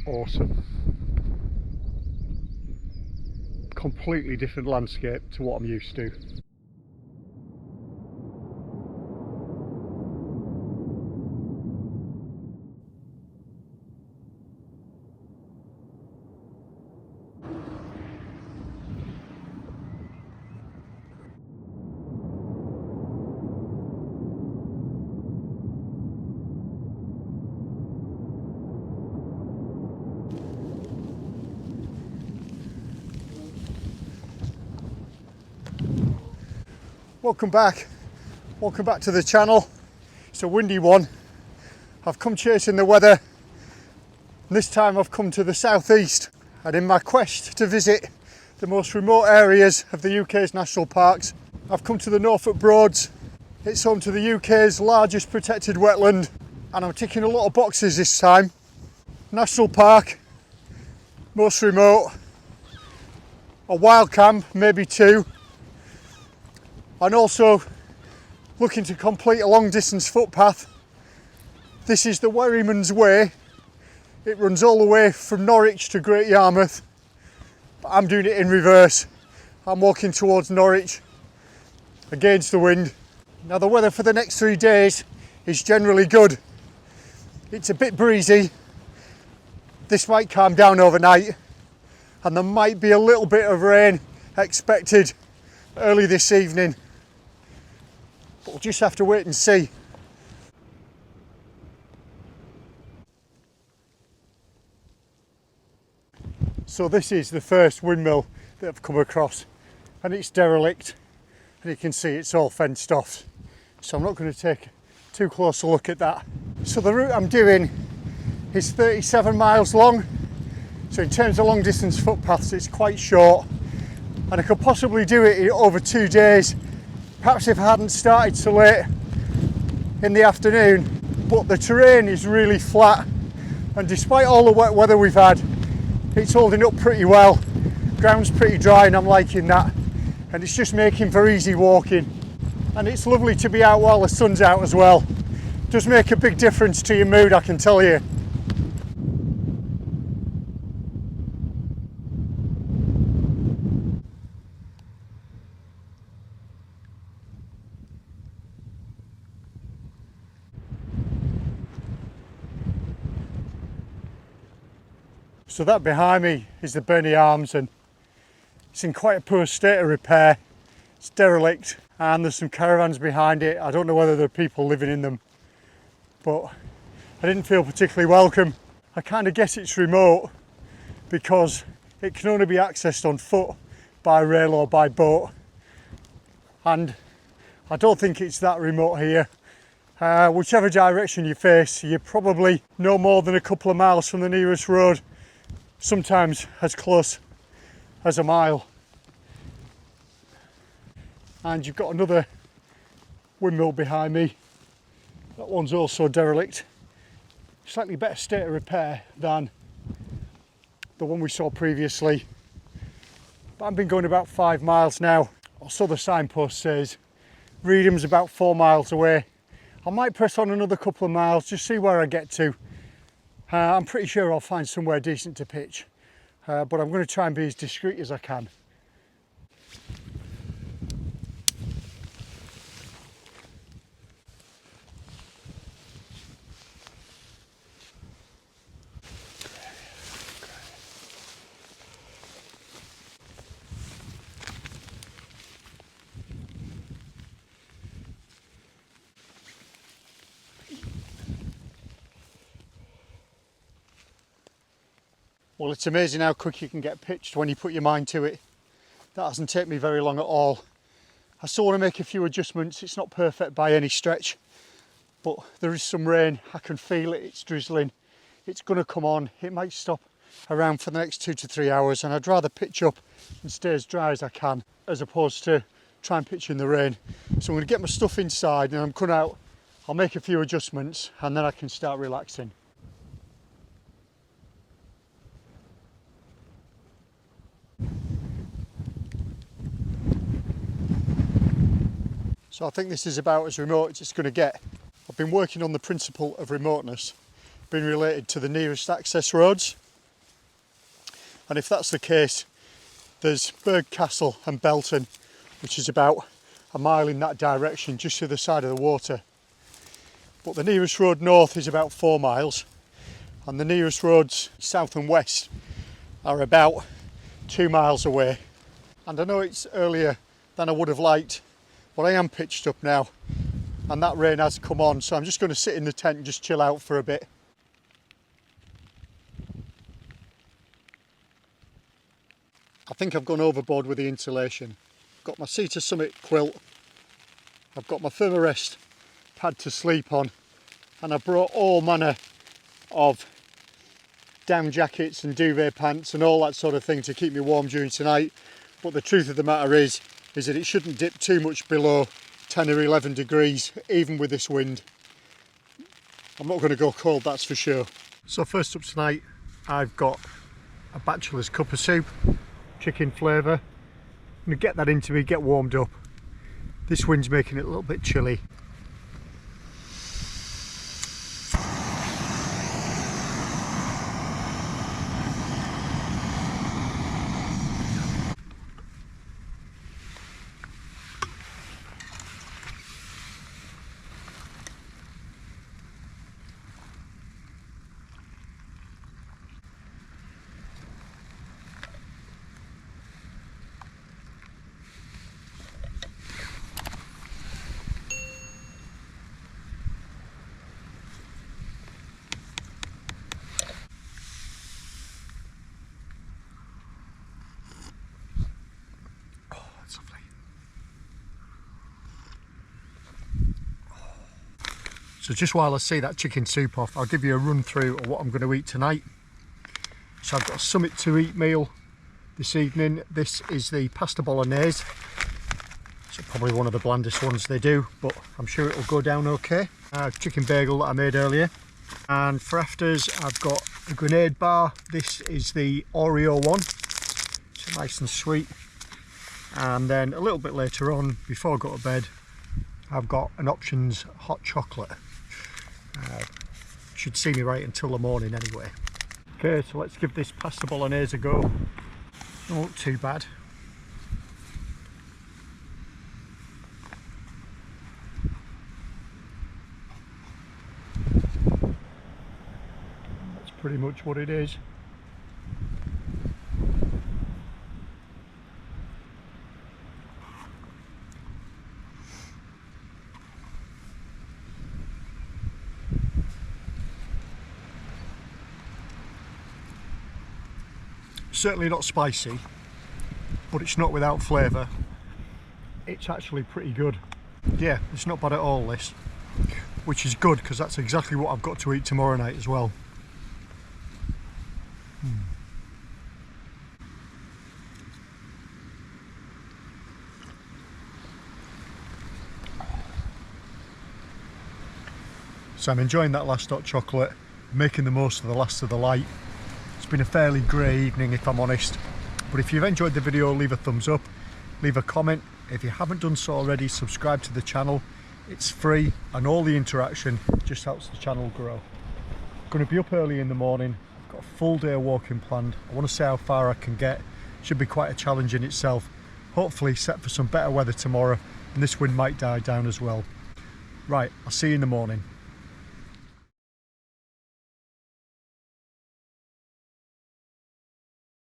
awesome. Completely different landscape to what I'm used to. Welcome back to the channel. It's a windy one. I've come chasing the weather, and this time I've come to the southeast, and in my quest to visit the most remote areas of the UK's national parks, I've come to the Norfolk Broads. It's home to the UK's largest protected wetland, and I'm ticking a lot of boxes this time. National park, most remote, a wild camp, maybe two, and also looking to complete a long distance footpath. This is the Wherryman's Way. It runs all the way from Norwich to Great Yarmouth, but I'm doing it in reverse. I'm walking towards Norwich against the wind. Now the weather for the next 3 days is generally good. It's a bit breezy. This might calm down overnight, and there might be a little bit of rain expected early this evening. But we'll just have to wait and see. So this is the first windmill that I've come across, and it's derelict, and you can see it's all fenced off. So I'm not going to take too close a look at that. So the route I'm doing is 37 miles long. So in terms of long distance footpaths, it's quite short, and I could possibly do it in over 2 days. Perhaps if I hadn't started so late in the afternoon, but the terrain is really flat, and despite all the wet weather we've had, it's holding up pretty well. Ground's pretty dry and I'm liking that, and it's just making for easy walking. And it's lovely to be out while the sun's out as well. Does make a big difference to your mood, I can tell you. So that behind me is the Burney Arms, and it's in quite a poor state of repair. It's derelict, and there's some caravans behind it. I don't know whether there are people living in them, but I didn't feel particularly welcome. I kind of guess it's remote because it can only be accessed on foot, by rail or by boat, and I don't think it's that remote here. Whichever direction you face, you're probably no more than a couple of miles from the nearest road, sometimes as close as a mile. And you've got another windmill behind me. That one's also derelict. Slightly better state of repair than the one we saw previously. But I've been going about 5 miles now. Also the signpost says Reedham's about 4 miles away. I might press on another couple of miles, just see where I get to. I'm pretty sure I'll find somewhere decent to pitch, but I'm going to try and be as discreet as I can. Well, it's amazing how quick you can get pitched when you put your mind to it. That hasn't taken me very long at all. I still want to make a few adjustments. It's not perfect by any stretch, but there is some rain. I can feel it. It's drizzling. It's going to come on. It might stop around for the next 2 to 3 hours, and I'd rather pitch up and stay as dry as I can as opposed to try and pitch in the rain. So I'm going to get my stuff inside, and I'm coming out. I'll make a few adjustments, and then I can start relaxing. So I think this is about as remote as it's going to get. I've been working on the principle of remoteness, being related to the nearest access roads. And if that's the case, there's Berg Castle and Belton, which is about a mile in that direction, just to the side of the water. But the nearest road north is about 4 miles, and the nearest roads south and west are about 2 miles away. And I know it's earlier than I would have liked, but I am pitched up now, and that rain has come on, so I'm just going to sit in the tent and just chill out for a bit. I think I've gone overboard with the insulation. Got my Cedar Summit quilt, I've got my Thermarest pad to sleep on, and I brought all manner of down jackets and duvet pants and all that sort of thing to keep me warm during tonight. But the truth of the matter is that it shouldn't dip too much below 10 or 11 degrees, even with this wind. I'm not going to go cold, that's for sure. So first up tonight, I've got a bachelor's cup of soup, chicken flavour. I'm going to get that into me, get warmed up. This wind's making it a little bit chilly. So just while I see that chicken soup off, I'll give you a run through of what I'm going to eat tonight. So I've got a summit to eat meal this evening. This is the pasta bolognese. So probably one of the blandest ones they do, but I'm sure it'll go down okay. Chicken bagel that I made earlier. And for afters, I've got a grenade bar. This is the Oreo one. It's nice and sweet. And then a little bit later on, before I go to bed, I've got an Options hot chocolate. Should see me right until the morning anyway. Okay, so let's give this pasta bolognese a go. Don't look too bad. That's pretty much what it is. Certainly not spicy, but it's not without flavour. It's actually pretty good. Yeah, it's not bad at all, this. Which is good, because that's exactly what I've got to eat tomorrow night as well. So I'm enjoying that last hot chocolate, making the most of the last of the light. It's been a fairly grey evening, if I'm honest, but if you've enjoyed the video, leave a thumbs up, leave a comment. If you haven't done so already, subscribe to the channel. It's free, and all the interaction just helps the channel grow. I'm going to be up early in the morning. I've got a full day of walking planned. I want to see how far I can get. Should be quite a challenge in itself. Hopefully set for some better weather tomorrow, and this wind might die down as well. Right, I'll see you in the morning.